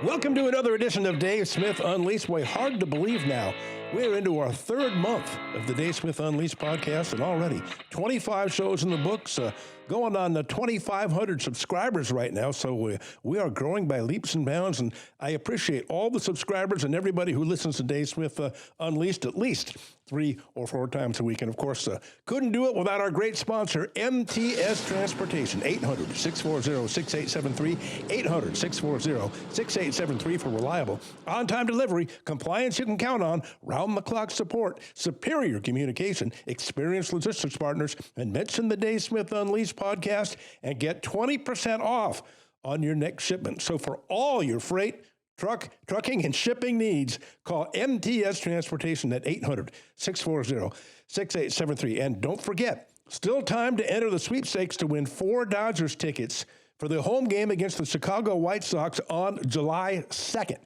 Welcome to another edition of Dave Smith Unleashed. Boy, hard to believe now. We're into our third month of the Dave Smith Unleashed podcast, and already 25 shows in the books, going on 2,500 subscribers right now. So we are growing by leaps and bounds, and I appreciate all the subscribers and everybody who listens to Dave Smith Unleashed at least 3 or 4 times a week. And of course, couldn't do it without our great sponsor, MTS Transportation. 800-640-6873, 800-640-6873 for reliable, on-time delivery, compliance you can count on, round-the-clock support, superior communication, experienced logistics partners, and mention the Dave Smith Unleashed podcast and get 20% off on your next shipment. So for all your freight, trucking, and shipping needs, call MTS Transportation at 800-640-6873. And don't forget, still time to enter the sweepstakes to win 4 Dodgers tickets for the home game against the Chicago White Sox on July 2nd.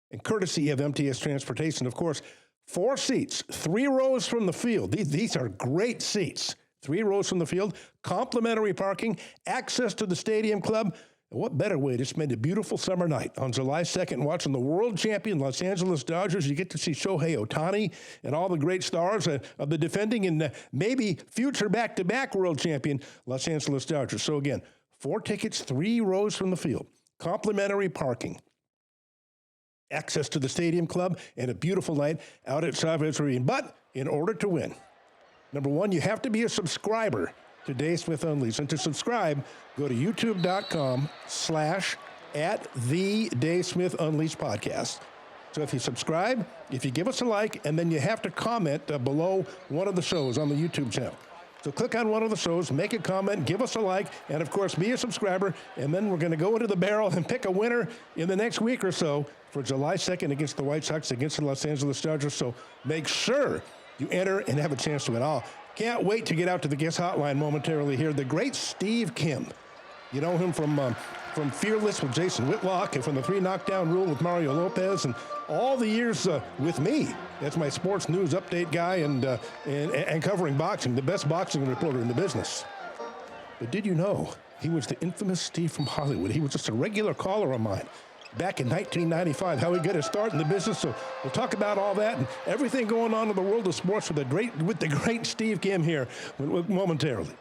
And courtesy of MTS Transportation, of course, 4 seats, 3 rows from the field. These are great seats. 3 rows from the field, complimentary parking, access to the stadium club. And what better way to spend a beautiful summer night on July 2nd watching the world champion Los Angeles Dodgers? You get to see Shohei Ohtani and all the great stars of the defending and maybe future back-to-back world champion Los Angeles Dodgers. So again, 4 tickets, 3 rows from the field, complimentary parking, access to the stadium club, and a beautiful night out at Chavez Ravine. But in order to win, number 1, you have to be a subscriber to Dave Smith Unleashed. And to subscribe, go to youtube.com/@the Dave Smith Unleashed podcast. So if you subscribe, if you give us a like, and then you have to comment below one of the shows on the YouTube channel. So click on one of the shows, make a comment, give us a like, and of course, be a subscriber. And then we're going to go into the barrel and pick a winner in the next week or so for July 2nd against the White Sox, against the Los Angeles Dodgers. So make sure you enter and have a chance to win. Can't wait to get out to the guest hotline momentarily here. The great Steve Kim. You know him from Fearless with Jason Whitlock and from the 3 Knockdown Rule with Mario Lopez and all the years with me. That's my sports news update guy and covering boxing, the best boxing reporter in the business. But did you know he was the infamous Steve from Hollywood? He was just a regular caller of mine back in 1995, how he got his start in the business. So we'll talk about all that and everything going on in the world of sports with the great Steve Kim here momentarily.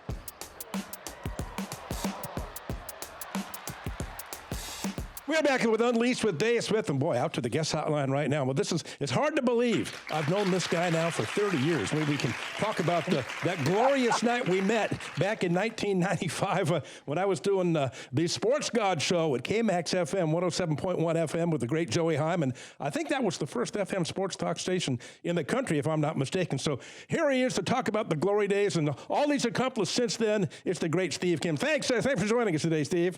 We're back with Unleashed with Dave Smith, and boy, out to the guest hotline right now. Well, it's hard to believe. I've known this guy now for 30 years. Maybe we can talk about that glorious night we met back in 1995 when I was doing the Sports God show at KMAX FM, 107.1 FM with the great Joey Hyman. I think that was the first FM sports talk station in the country, if I'm not mistaken. So here he is to talk about the glory days and all he's accomplished since then. It's the great Steve Kim. Thanks for joining us today, Steve.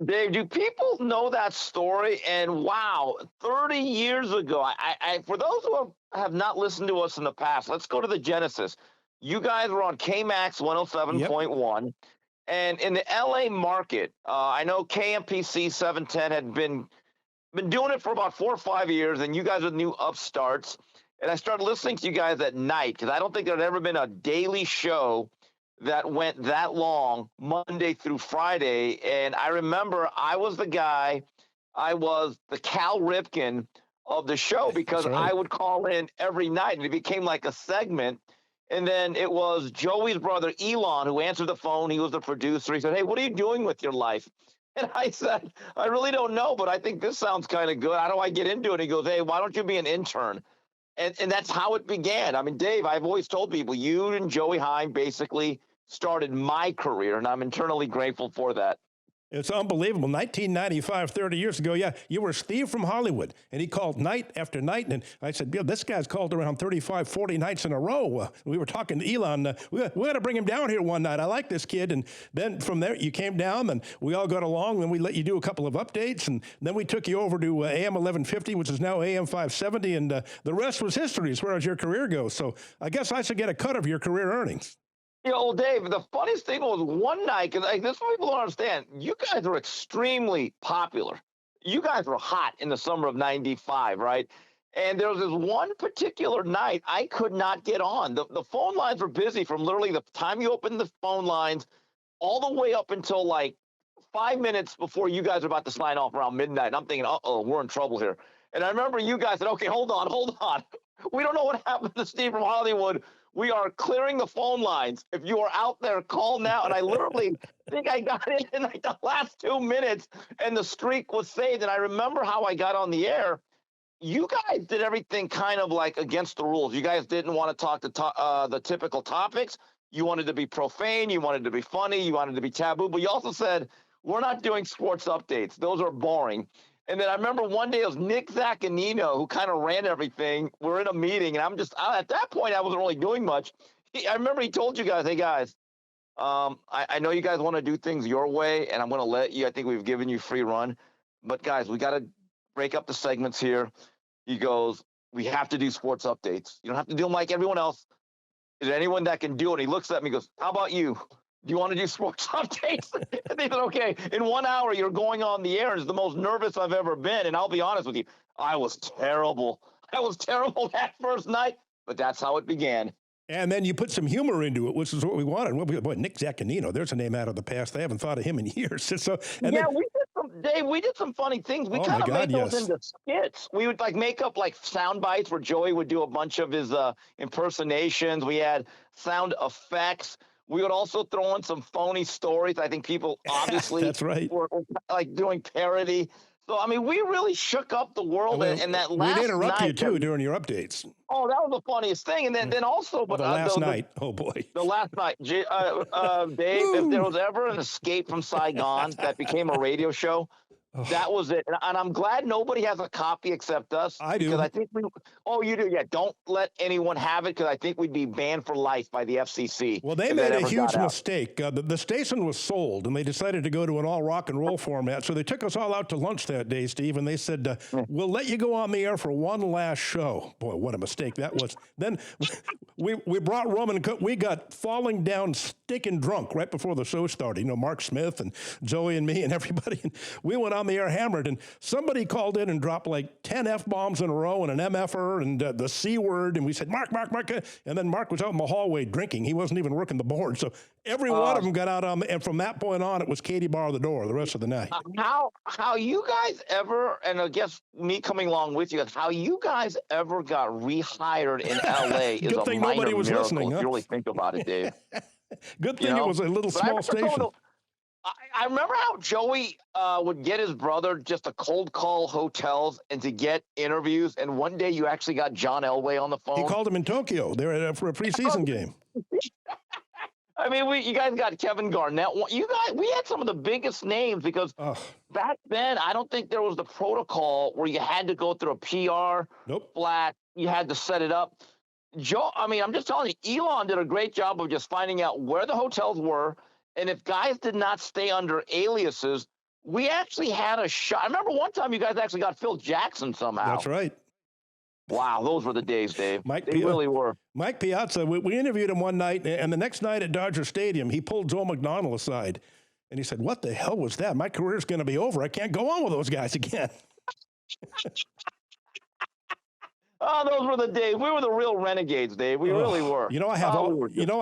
Dave, do people know that story? And wow, 30 years ago, I for those who have not listened to us in the past, let's go to the genesis. You guys were on KMAX 107.1, yep. And in the LA market, I know KMPC 710 had been doing it for about 4 or 5 years, and you guys were new upstarts. And I started listening to you guys at night because I don't think there had ever been a daily show that went that long, Monday through Friday. And I remember I was the guy, I was the Cal Ripken of the show because right. I would call in every night and it became like a segment. And then it was Joey's brother, Elon, who answered the phone. He was the producer. He said, "Hey, what are you doing with your life?" And I said, "I really don't know, but I think this sounds kind of good. How do I get into it?" He goes, "Hey, why don't you be an intern?" And that's how it began. I mean, Dave, I've always told people, you and Joey Heim basically started my career, and I'm eternally grateful for that. It's unbelievable. 1995, 30 years ago, yeah, you were Steve from Hollywood, and he called night after night, and I said, "Yeah, this guy's called around 35, 40 nights in a row." We were talking to Elon. We got to bring him down here one night. I like this kid. And then from there, you came down, and we all got along, and we let you do a couple of updates, and then we took you over to AM 1150, which is now AM 570, and the rest was history as far as your career goes. So I guess I should get a cut of your career earnings. You know, Dave, the funniest thing was one night, because this people don't understand, you guys were extremely popular. You guys were hot in the summer of 95, right? And there was this one particular night I could not get on. The phone lines were busy from literally the time you opened the phone lines all the way up until like 5 minutes before you guys are about to sign off around midnight. And I'm thinking, uh-oh, we're in trouble here. And I remember you guys said, okay, hold on. We don't know what happened to Steve from Hollywood. We are clearing the phone lines. If you are out there, call now. And I literally think I got it in like the last 2 minutes, and the streak was saved. And I remember how I got on the air. You guys did everything kind of like against the rules. You guys didn't want to talk the typical topics. You wanted to be profane. You wanted to be funny. You wanted to be taboo. But you also said, we're not doing sports updates. Those are boring. And then I remember one day it was Nick Zaccanino who kind of ran everything. We're in a meeting, and at that point, I wasn't really doing much. I remember he told you guys, hey, guys, I know you guys want to do things your way, and I'm going to let you. I think we've given you free run. But, guys, we got to break up the segments here. He goes, we have to do sports updates. You don't have to do them like everyone else. Is there anyone that can do it? And he looks at me and goes, how about you? Do you want to do sports updates? And they said, okay, in 1 hour, you're going on the air. And it's the most nervous I've ever been. And I'll be honest with you, I was terrible. I was terrible that first night, but that's how it began. And then you put some humor into it, which is what we wanted. Boy, Nick Zaccanino, there's a name out of the past. I haven't thought of him in years. So, we did some funny things. We kind of made those into skits. We would like make up like sound bites where Joey would do a bunch of his impersonations. We had sound effects. We would also throw in some phony stories. I think people obviously that's right. were like doing parody. So, I mean, we really shook up the world. And that last night. We'd interrupt you, too, during your updates. Oh, that was the funniest thing. And then also. But the last night. Oh, boy. The last night. Dave, if there was ever an Escape from Saigon that became a radio show, that was it. And I'm glad nobody has a copy except us. I do. Because I think you do? Yeah, don't let anyone have it, because I think we'd be banned for life by the FCC. Well, they made a huge mistake. The station was sold, and they decided to go to an all rock and roll format. So they took us all out to lunch that day, Steve, and they said, we'll let you go on the air for one last show. Boy, what a mistake that was. Then we brought rum and coke. We got falling down sticking drunk right before the show started. You know, Mark Smith and Joey and me and everybody. And we went on the air hammered, and somebody called in and dropped like 10 F-bombs in a row and an MFer and the C word, and we said, Mark, and then Mark was out in the hallway drinking. He wasn't even working the board, so every one of them got out and from that point on, it was Katie bar the door the rest of the night. How you guys ever, and I guess me coming along with you, how you guys ever got rehired in L.A. is a minor miracle if you really think about it, Dave. Good thing it was a little small station. I remember how Joey would get his brother just to cold call hotels and to get interviews. And one day you actually got John Elway on the phone. He called him in Tokyo. They were for a preseason game. I mean, you guys got Kevin Garnett. We had some of the biggest names because back then I don't think there was the protocol where you had to go through a PR flat. You had to set it up. I'm just telling you, Elon did a great job of just finding out where the hotels were. And if guys did not stay under aliases, we actually had a shot. I remember one time you guys actually got Phil Jackson somehow. That's right. Wow, those were the days, Dave. They really were. Mike Piazza, we interviewed him one night, and the next night at Dodger Stadium, he pulled Joe McDonnell aside, and he said, what the hell was that? My career's going to be over. I can't go on with those guys again. Oh, those were the days. We were the real renegades, Dave. We really were. I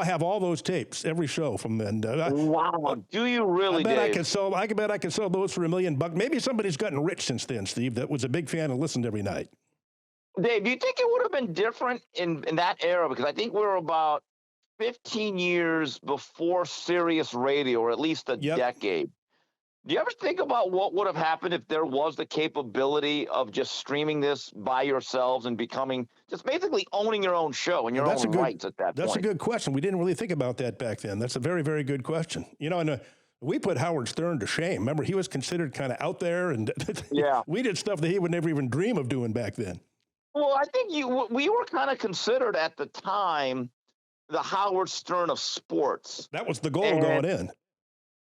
have all those tapes, every show from then. Wow. Do you really, I bet Dave? I bet I could sell those for $1 million. Maybe somebody's gotten rich since then, Steve, that was a big fan and listened every night. Dave, do you think it would have been different in that era? Because I think we were about 15 years before Sirius Radio, or at least a decade. Do you ever think about what would have happened if there was the capability of just streaming this by yourselves and becoming just basically owning your own show and your own rights at that point? That's a good question. We didn't really think about that back then. That's a very, very good question. And we put Howard Stern to shame. Remember, he was considered kind of out there, and we did stuff that he would never even dream of doing back then. Well, I think we were kind of considered at the time the Howard Stern of sports. That was the goal going in.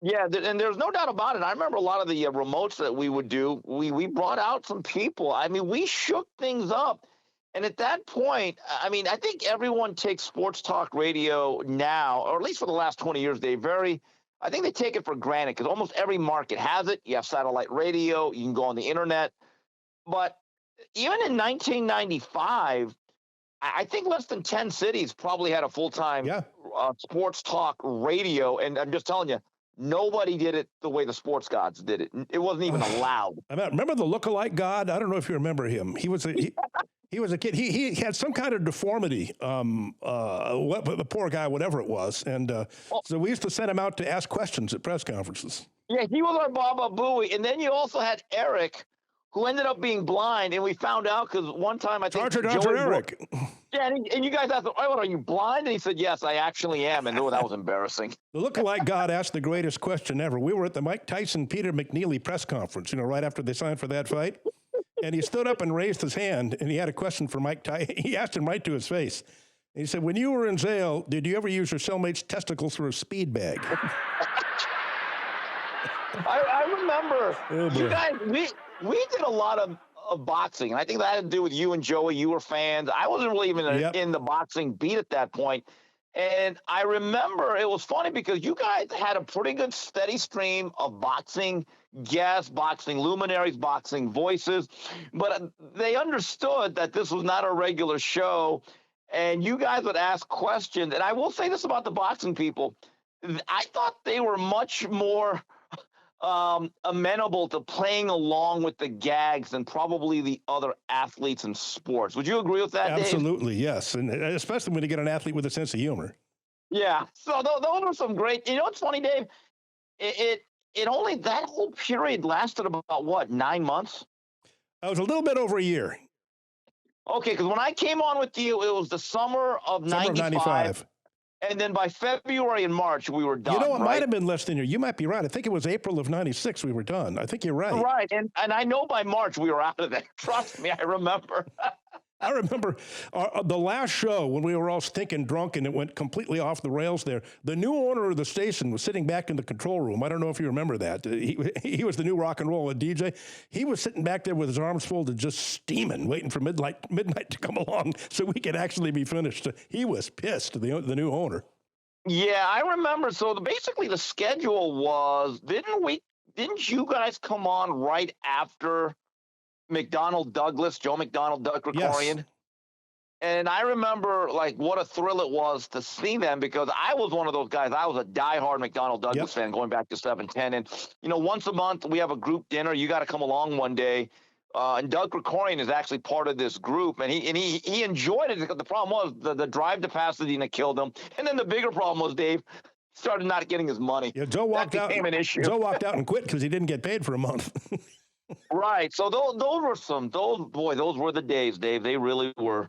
Yeah, and there's no doubt about it. I remember a lot of the remotes that we would do. We brought out some people. I mean, we shook things up. And at that point, I mean, I think everyone takes sports talk radio now, or at least for the last 20 years, I think they take it for granted because almost every market has it. You have satellite radio. You can go on the internet. But even in 1995, I think less than 10 cities probably had a full-time sports talk radio. And I'm just telling you, Nobody did it the way the sports gods did it. It wasn't even allowed. Remember the lookalike god? I don't know if you remember him. He was a kid. He had some kind of deformity. The poor guy, whatever it was, and so we used to send him out to ask questions at press conferences. Yeah, he was our Baba Booey, and then you also had Eric, who ended up being blind, and we found out because one time I think Dr. Eric. Yeah, and you guys asked him, "Oh, are you blind?" And he said, "Yes, I actually am." And that was embarrassing. The lookalike god asked the greatest question ever. We were at the Mike Tyson Peter McNeely press conference, right after they signed for that fight, and he stood up and raised his hand, and he had a question for Mike Tyson. He asked him right to his face. And he said, "When you were in jail, did you ever use your cellmate's testicles for a speed bag?" I remember you guys. We did a lot of boxing, and I think that had to do with you and Joey. You were fans. I wasn't really even in the boxing beat at that point. And I remember it was funny because you guys had a pretty good steady stream of boxing guests, boxing luminaries, boxing voices, but they understood that this was not a regular show, and you guys would ask questions. And I will say this about the boxing people. I thought they were much more amenable to playing along with the gags than probably the other athletes in sports. Would you agree with that, Absolutely, Dave? yes. And especially when you get an athlete with a sense of humor. Yeah. So those were some great, what's funny, Dave? It only, that whole period lasted about, what, 9 months? It was a little bit over a year. Okay, because when I came on with you, it was the summer of 95. And then by February and March, we were done. It might have been less than a year. You might be right. I think it was April of 96 we were done. I think you're right. Right. And I know by March we were out of there. Trust me, I remember. I remember the last show when we were all stinking drunk and it went completely off the rails there. The new owner of the station was sitting back in the control room. I don't know if you remember that. He was the new rock and roll DJ. He was sitting back there with his arms folded, just steaming, waiting for midnight to come along so we could actually be finished. He was pissed, the new owner. Yeah, I remember. So basically the schedule was, didn't you guys come on right after Joe McDonald Krikorian? Yes. And I remember what a thrill it was to see them, because I was one of those guys. I was a diehard McDonnell Douglas fan going back to 710. And, once a month we have a group dinner. You got to come along one day. And Doug Krikorian is actually part of this group, and he enjoyed it. The problem was the drive to Pasadena killed him. And then the bigger problem was, Dave, started not getting his money. Yeah, Joe walked out. An issue. Joe walked out and quit because he didn't get paid for a month. Right. So those were the days, Dave. They really were.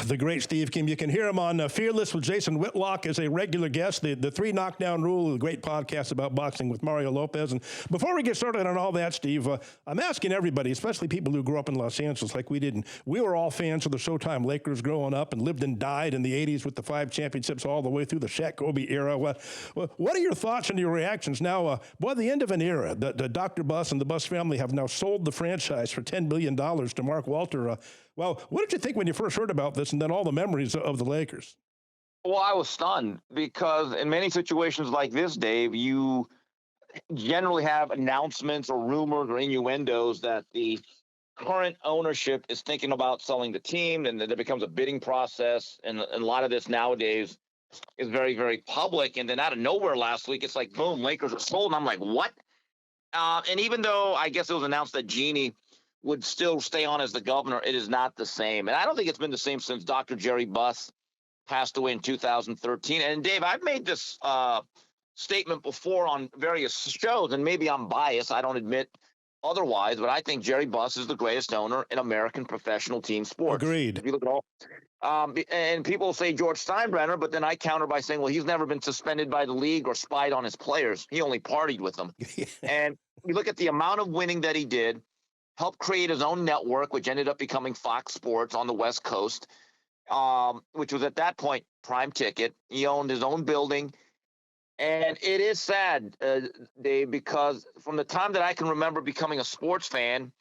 The great Steve Kim. You can hear him on Fearless with Jason Whitlock as a regular guest. The 3 Knockdown Rule, the great podcast about boxing with Mario Lopez. And before we get started on all that, Steve, I'm asking everybody, especially people who grew up in Los Angeles like we didn't. We were all fans of the Showtime Lakers growing up and lived and died in the 80s with the 5 championships all the way through the Shaq Kobe era. What are your thoughts and your reactions now? The end of an era. The Dr. Buss and the Buss family have now sold the franchise for $10 billion to Mark Walter. What did you think when you first heard about this, and then all the memories of the Lakers? Well, I was stunned, because in many situations like this, Dave, you generally have announcements or rumors or innuendos that the current ownership is thinking about selling the team, and then there becomes a bidding process. And a lot of this nowadays is very, very public. And then out of nowhere last week, it's like, boom, Lakers are sold. And I'm like, what? And even though I guess it was announced that Jeannie would still stay on as the governor, it is not the same. And I don't think it's been the same since Dr. Jerry Buss passed away in 2013. And Dave, I've made this statement before on various shows, and maybe I'm biased. I don't admit otherwise, but I think Jerry Buss is the greatest owner in American professional team sports. Agreed. If you look at all, and people say George Steinbrenner, but then I counter by saying, well, he's never been suspended by the league or spied on his players. He only partied with them. And you look at the amount of winning that he did, helped create his own network, which ended up becoming Fox Sports on the West Coast, which was at that point Prime Ticket. He owned his own building. And it is sad, Dave, because from the time that I can remember becoming a sports fan,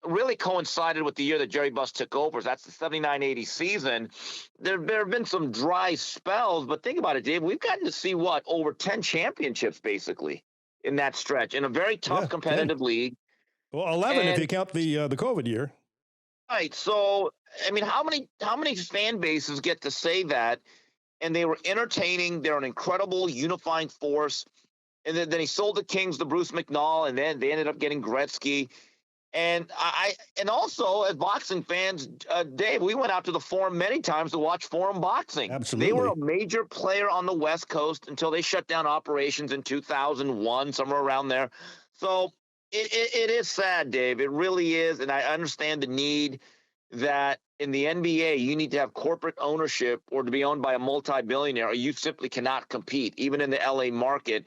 really coincided with the year that Jerry Buss took over. That's the 79-80 season. There have been some dry spells, but think about it, Dave. We've gotten to see, over 10 championships, basically, in that stretch, in a very tough competitive league. Well, 11 if you count the COVID year. Right. So, I mean, how many fan bases get to say that? And they were entertaining. They're an incredible unifying force. And then he sold the Kings to Bruce McNall, and then they ended up getting Gretzky. And and also as boxing fans, Dave, we went out to the Forum many times to watch Forum boxing. Absolutely. They were a major player on the West Coast until they shut down operations in 2001, somewhere around there. So it is sad, Dave. It really is. And I understand the need that in the NBA, you need to have corporate ownership or to be owned by a multi-billionaire, or you simply cannot compete, even in the LA market.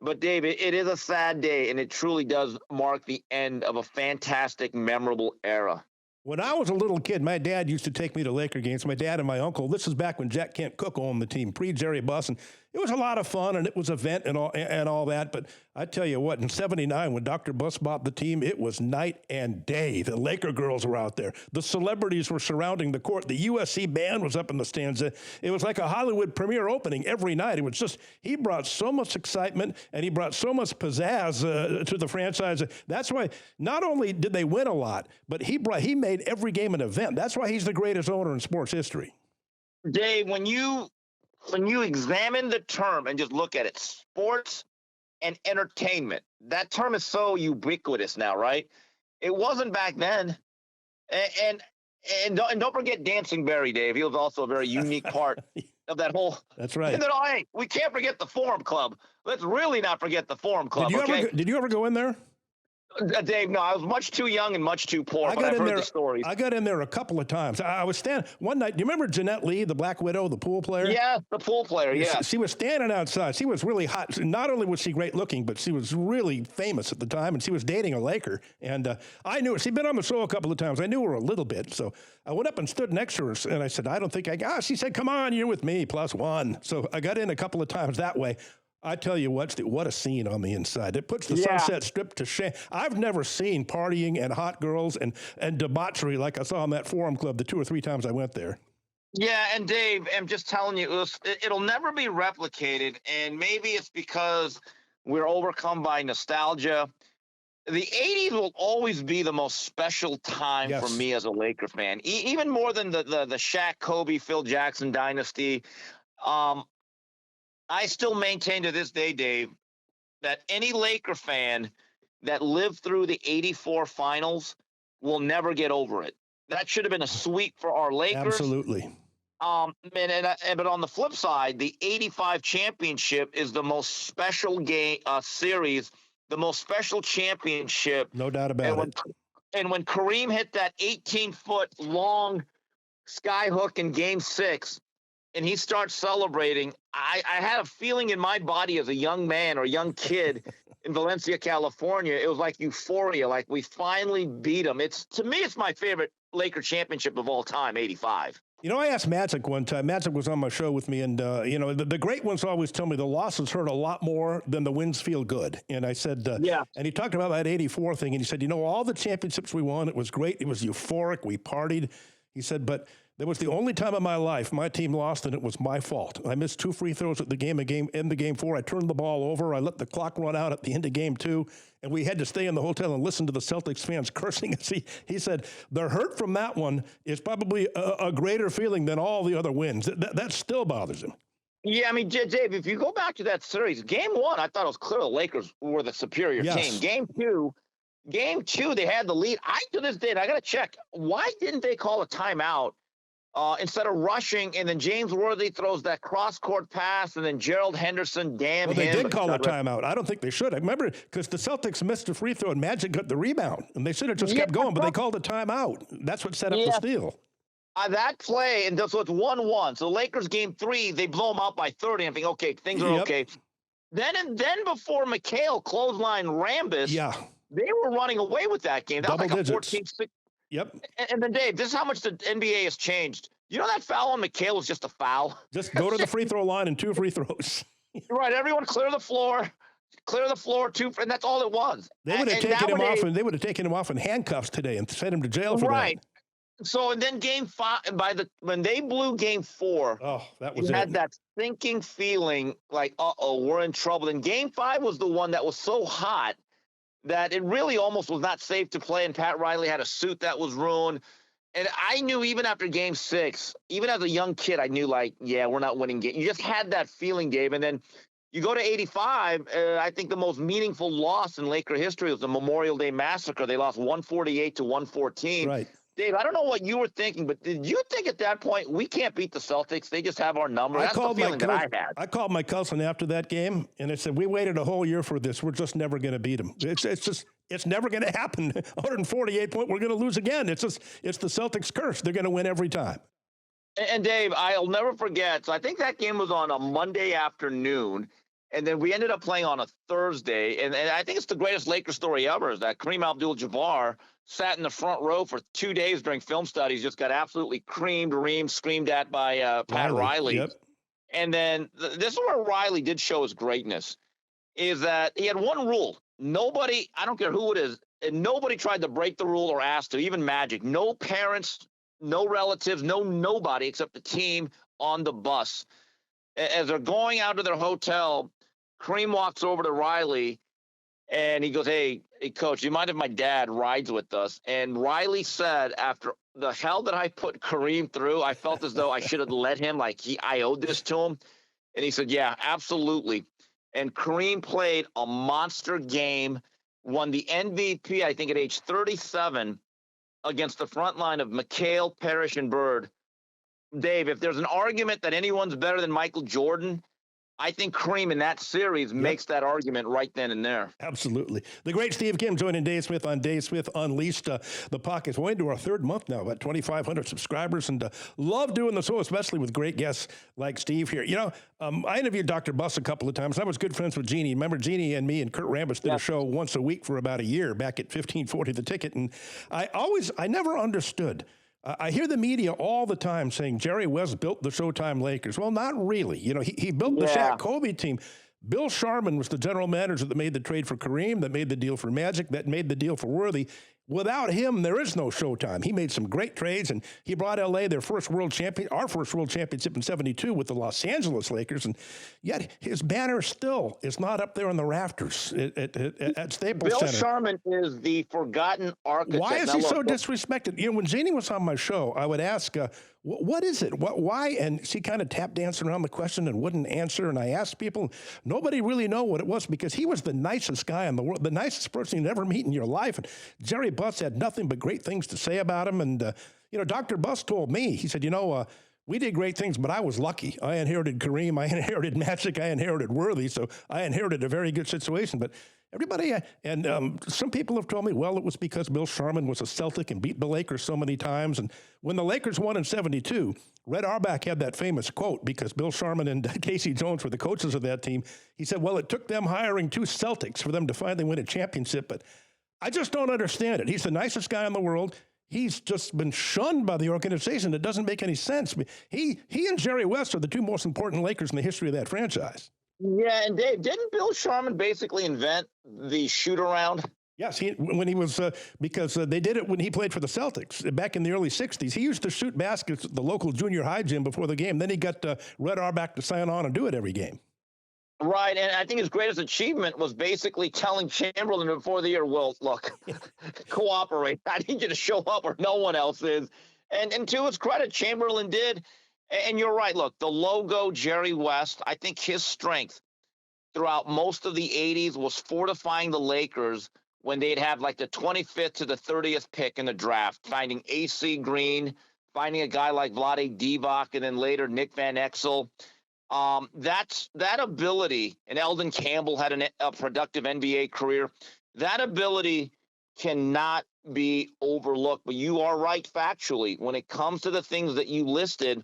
But, Dave, it is a sad day, and it truly does mark the end of a fantastic, memorable era. When I was a little kid, my dad used to take me to Laker games. My dad and my uncle. This is back when Jack Kent Cooke owned the team, pre-Jerry Buss, and it was a lot of fun, and it was an event and all that. But I tell you what, in '79, when Dr. Buss bought the team, it was night and day. The Laker girls were out there. The celebrities were surrounding the court. The USC band was up in the stands. It was like a Hollywood premiere opening every night. It was just, he brought so much excitement, and he brought so much pizzazz to the franchise. That's why not only did they win a lot, but he made every game an event. That's why he's the greatest owner in sports history. Dave, when you examine the term and just look at it, sports and entertainment, that term is so ubiquitous now, right? It wasn't back then. And don't forget Dancing Barry, Dave. He was also a very unique part of that whole. That's right. And then, hey, we can't forget the Forum Club. Let's really not forget the Forum Club. Did you ever go in there? Dave, no, I was much too young and much too poor, but I've heard the stories. I got in there a couple of times. I was standing one night. Do you remember Jeanette Lee, the Black Widow, the pool player? Yeah, the pool player, yeah. She was standing outside. She was really hot. Not only was she great looking, but she was really famous at the time, and she was dating a Laker. And I knew her. She'd been on the show a couple of times. I knew her a little bit. So I went up and stood next to her, and I said, I don't think I got. She said, come on, you're with me, +1. So I got in a couple of times that way. I tell you what a scene on the inside. It puts the Sunset Strip to shame. I've never seen partying and hot girls and debauchery like I saw in that Forum Club the 2 or 3 times I went there. Yeah, and Dave, I'm just telling you, it'll never be replicated, and maybe it's because we're overcome by nostalgia. The 80s will always be the most special time for me as a Laker fan, even more than the Shaq, Kobe, Phil Jackson dynasty. I still maintain to this day, Dave, that any Laker fan that lived through the 84 finals will never get over it. That should have been a sweep for our Lakers. Absolutely. But on the flip side, the 85 championship is the most special series, the most special championship. No doubt about it. And when Kareem hit that 18-foot long sky hook in Game 6, and he starts celebrating, I had a feeling in my body as a young man or young kid in Valencia, California. It was like euphoria, like we finally beat him. To me, it's my favorite Laker championship of all time, 85. You know, I asked Magic one time. Magic was on my show with me, and, the great ones always tell me the losses hurt a lot more than the wins feel good. And I said, and he talked about that 84 thing, and he said, all the championships we won, it was great. It was euphoric. We partied. He said, but there was the only time in my life my team lost, and it was my fault. I missed 2 free throws at the end of game 4. I turned the ball over. I let the clock run out at the end of game 2, and we had to stay in the hotel and listen to the Celtics fans cursing us. He said, the hurt from that one is probably a greater feeling than all the other wins. That still bothers him. Yeah, I mean, Dave, if you go back to that series, game 1, I thought it was clear the Lakers were the superior team. Game 2, they had the lead. To this day, I got to check. Why didn't they call a timeout? Instead of rushing, and then James Worthy throws that cross-court pass, and then Gerald Henderson, Well, they did call a timeout. I don't think they should. I remember because the Celtics missed a free throw, and Magic got the rebound, and they should have just kept going, but they called a timeout. That's what set up the steal. That play, and so it's 1-1. So Lakers game 3, they blow them out by 30. I'm thinking, okay, things are okay. Then before McHale clothesline Rambis, they were running away with that game. That was like a 14-6. Yep. And then, Dave, this is how much the NBA has changed. You know that foul on McHale was just a foul? Just go to the free throw line and 2 free throws. Right. Everyone clear the floor, 2, and that's all it was. They would have taken him off, and they would have taken him off in handcuffs today and sent him to jail for that. Right. So, and then game 5, when they blew game 4, that was you had that sinking feeling like, we're in trouble. And game 5 was the one that was so hot that it really almost was not safe to play, and Pat Riley had a suit that was ruined. And I knew even after game 6, even as a young kid, I knew we're not winning game. You just had that feeling, Dave. And then You go to 85, I think the most meaningful loss in Laker history was the Memorial Day Massacre. They lost 148 to 114. Right. Dave, I don't know what you were thinking, but did you think at that point we can't beat the Celtics? They just have our number. That's the feeling that I had. I called my cousin after that game, and I said, we waited a whole year for this. We're just never going to beat them. It's never going to happen. 148 point, we're going to lose again. It's the Celtics curse. They're going to win every time. And Dave, I'll never forget. So I think that game was on a Monday afternoon, and then we ended up playing on a Thursday. And I think it's the greatest Lakers story ever is that Kareem Abdul-Jabbar sat in the front row for 2 days during film studies, just got absolutely reamed, screamed at by Pat Riley. Yep. And then this is where Riley did show his greatness, is that he had one rule. Nobody, I don't care who it is, and nobody tried to break the rule or ask to, even Magic. No parents, no relatives, nobody except the team on the bus. As they're going out to their hotel, Kareem walks over to Riley, and he goes, hey, Coach, do you mind if my dad rides with us? And Riley said, after the hell that I put Kareem through, I felt as though I should have let him, I owed this to him. And he said, yeah, absolutely. And Kareem played a monster game, won the MVP, I think, at age 37 against the front line of McHale, Parrish, and Bird. Dave, if there's an argument that anyone's better than Michael Jordan, I think Kareem in that series makes that argument right then and there. Absolutely. The great Steve Kim joining Dave Smith on Dave Smith Unleashed. The pocket's way into our third month now, about 2,500 subscribers, and love doing the show, especially with great guests like Steve here. You know, I interviewed Dr. Buss a couple of times. I was good friends with Jeannie. Remember, Jeannie and me and Kurt Rambis did a show once a week for about a year back at 1540 The Ticket, and I never understood. I hear the media all the time saying Jerry West built the Showtime Lakers. Well, not really. You know, he built the Shaq Kobe team. Bill Sharman was the general manager that made the trade for Kareem, that made the deal for Magic, that made the deal for Worthy. Without him, there is no Showtime. He made some great trades, and he brought L.A. our first world championship in '72 with the Los Angeles Lakers, and yet his banner still is not up there on the rafters at Staples Center. Bill Sharman is the forgotten architect. Why is he so disrespected? You know, when Jeannie was on my show, I would ask, what is it? Why? And she kind of tap danced around the question and wouldn't answer. And I asked people, nobody really know what it was, because he was the nicest guy in the world, the nicest person you'd ever meet in your life. And Jerry Buss had nothing but great things to say about him. And, you know, Dr. Buss told me, he said, we did great things, but I was lucky. I inherited Kareem, I inherited Magic, I inherited Worthy, so I inherited a very good situation. But everybody, some people have told me, well, it was because Bill Sharman was a Celtic and beat the Lakers so many times. And when the Lakers won in '72, Red Auerbach had that famous quote, because Bill Sharman and Casey Jones were the coaches of that team. He said, well, it took them hiring two Celtics for them to finally win a championship. But I just don't understand it. He's the nicest guy in the world. He's just been shunned by the organization. It doesn't make any sense. He and Jerry West are the two most important Lakers in the history of that franchise. Yeah, and Dave, didn't Bill Sharman basically invent the shoot-around? Yes, because they did it when he played for the Celtics back in the early 60s. He used to shoot baskets at the local junior high gym before the game. Then he got Red Auerbach to sign on and do it every game. Right, and I think his greatest achievement was basically telling Chamberlain before the year, well, look, cooperate. I need you to show up or no one else is. And to his credit, Chamberlain did. And you're right. Look, the logo, Jerry West, I think his strength throughout most of the 80s was fortifying the Lakers when they'd have like the 25th to the 30th pick in the draft, finding AC Green, finding a guy like Vlade Divac, and then later Nick Van Exel. That ability, and Eldon Campbell had a productive NBA career. That ability cannot be overlooked. But you are right factually. When it comes to the things that you listed,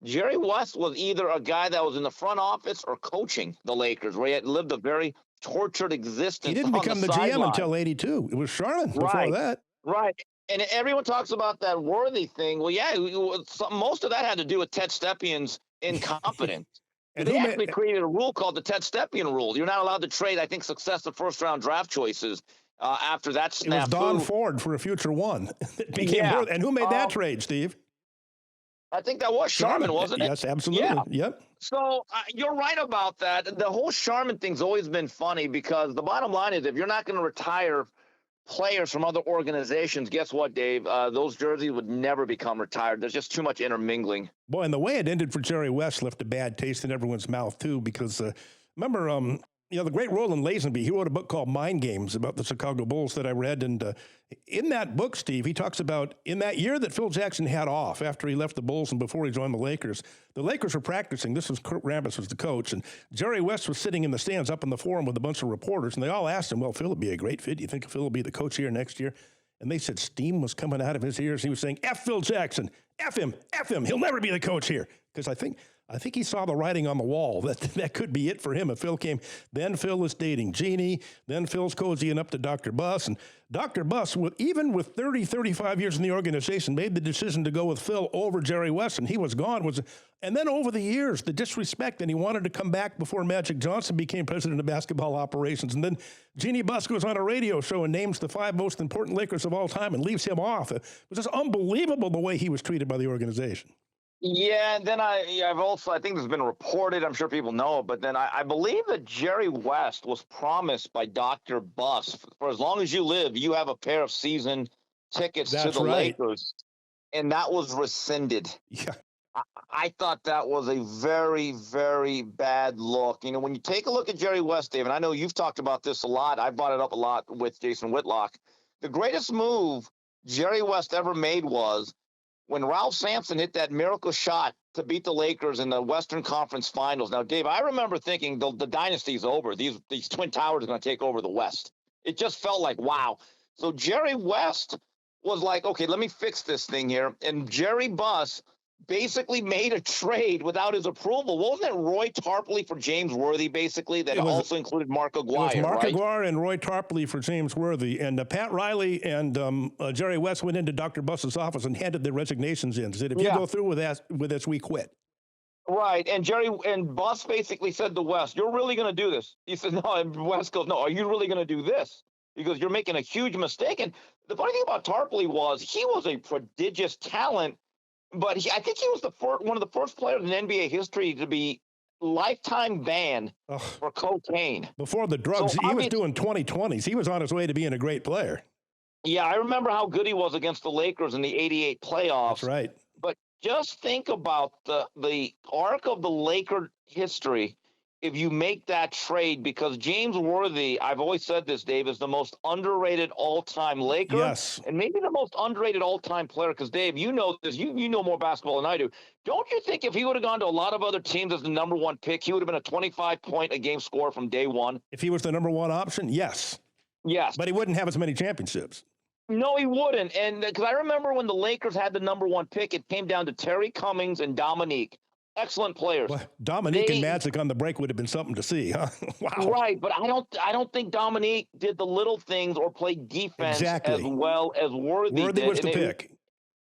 Jerry West was either a guy that was in the front office or coaching the Lakers, where he had lived a very tortured existence. He didn't become the GM until '82. It was Sharman before that. Right. And everyone talks about that Worthy thing. Well, yeah, most of that had to do with Ted Stepien's incompetence. And they actually created a rule called the Ted Stepien rule. You're not allowed to trade, I think, successive first-round draft choices after that snafu. It was Don Ford for a future one. It became and who made that trade, Steve? I think that was Sharman, wasn't it? Yes, absolutely. Yeah. Yep. So you're right about that. The whole Sharman thing's always been funny, because the bottom line is, if you're not going to retire players from other organizations, guess what, Dave? Those jerseys would never become retired. There's just too much intermingling. Boy, and the way it ended for Jerry West left a bad taste in everyone's mouth, too, because Remember, the great Roland Lazenby, he wrote a book called Mind Games about the Chicago Bulls that I read. And in that book, Steve, he talks about in that year that Phil Jackson had off after he left the Bulls and before he joined the Lakers were practicing. This was Kurt Rambis was the coach. And Jerry West was sitting in the stands up in the forum with a bunch of reporters. And they all asked him, well, Phil would be a great fit. Do you think Phil will be the coach here next year? And they said steam was coming out of his ears. He was saying, F Phil Jackson, F him. He'll never be the coach here. Because I think he saw the writing on the wall that could be it for him if Phil came. Then Phil was dating Jeannie. Then Phil's cozying up to Dr. Buss. And Dr. Buss, even with 30, 35 years in the organization, made the decision to go with Phil over Jerry West, and he was gone. And then over the years, the disrespect, and he wanted to come back before Magic Johnson became president of basketball operations. And then Jeannie Buss goes on a radio show and names the 5 most important Lakers of all time and leaves him off. It was just unbelievable the way he was treated by the organization. Yeah, and then I think this has been reported, I'm sure people know, but then I believe that Jerry West was promised by Dr. Buss, for as long as you live, you have a pair of season tickets to the Lakers, and that was rescinded. Yeah. I thought that was a very, very bad look. You know, when you take a look at Jerry West, Dave, and I know you've talked about this a lot, I brought it up a lot with Jason Whitlock, the greatest move Jerry West ever made was when Ralph Sampson hit that miracle shot to beat the Lakers in the Western Conference Finals. Now, Dave, I remember thinking the dynasty's over. These Twin Towers are going to take over the West. It just felt like, wow. So Jerry West was like, okay, let me fix this thing here. And Jerry Buss basically made a trade without his approval. Wasn't it Roy Tarpley for James Worthy, basically, that also included Mark Aguirre? It was Mark Aguirre and Roy Tarpley for James Worthy. And Pat Riley and Jerry West went into Dr. Buss's office and handed their resignations in. Said, if you go through with this, we quit. Right. And Buss basically said to West, you're really going to do this? He said, no. And West goes, no, are you really going to do this? He goes, you're making a huge mistake. And the funny thing about Tarpley was he was a prodigious talent. But I think he was one of the first players in NBA history to be lifetime banned for cocaine. Before the drugs, he was doing 20/20s. He was on his way to being a great player. Yeah, I remember how good he was against the Lakers in the '88 playoffs. That's right. But just think about the arc of the Laker history if you make that trade, because James Worthy, I've always said this, Dave, is the most underrated all-time Laker. Yes. And maybe the most underrated all-time player, because, Dave, you know this. You know more basketball than I do. Don't you think if he would have gone to a lot of other teams as the number 1 pick, he would have been a 25-point-a-game scorer from day one? If he was the number 1 option, yes. Yes. But he wouldn't have as many championships. No, he wouldn't. And because I remember when the Lakers had the number 1 pick, it came down to Terry Cummings and Dominique. Excellent players. Well, Dominique and Magic on the break would have been something to see, huh? Wow. Right, but I don't think Dominique did the little things or played defense as well as Worthy did. Worthy was the pick.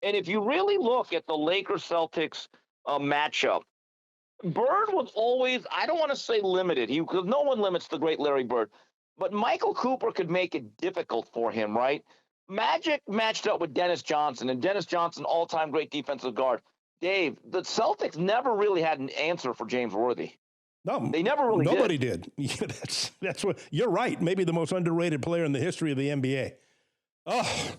And if you really look at the Lakers-Celtics matchup, Bird was always, I don't want to say limited, because no one limits the great Larry Bird, but Michael Cooper could make it difficult for him, right? Magic matched up with Dennis Johnson, and Dennis Johnson, all-time great defensive guard. Dave, the Celtics never really had an answer for James Worthy. No, they never really nobody did. That's what you're right. Maybe the most underrated player in the history of the NBA. Oh,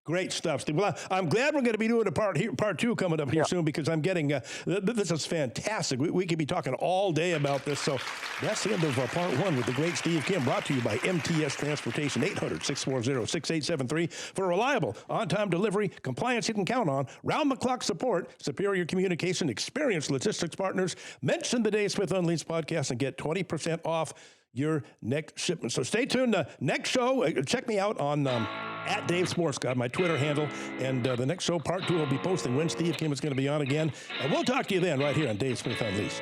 great stuff, Steve. Well, I'm glad we're going to be doing a part 2 coming up here soon, because I'm getting this is fantastic. We could be talking all day about this. So that's the end of part 1 with the great Steve Kim, brought to you by MTS Transportation, 800-640-6873 for reliable, on-time delivery, compliance you can count on, round-the-clock support, superior communication, experienced logistics partners. Mention the Dave Smith Unleashed podcast and get 20% off your next shipment. So stay tuned. Next show, check me out on at Dave Sports God, my Twitter handle. And the next show, part 2, will be posting when Steve Kim is going to be on again. And we'll talk to you then right here on Dave Smith Unleashed.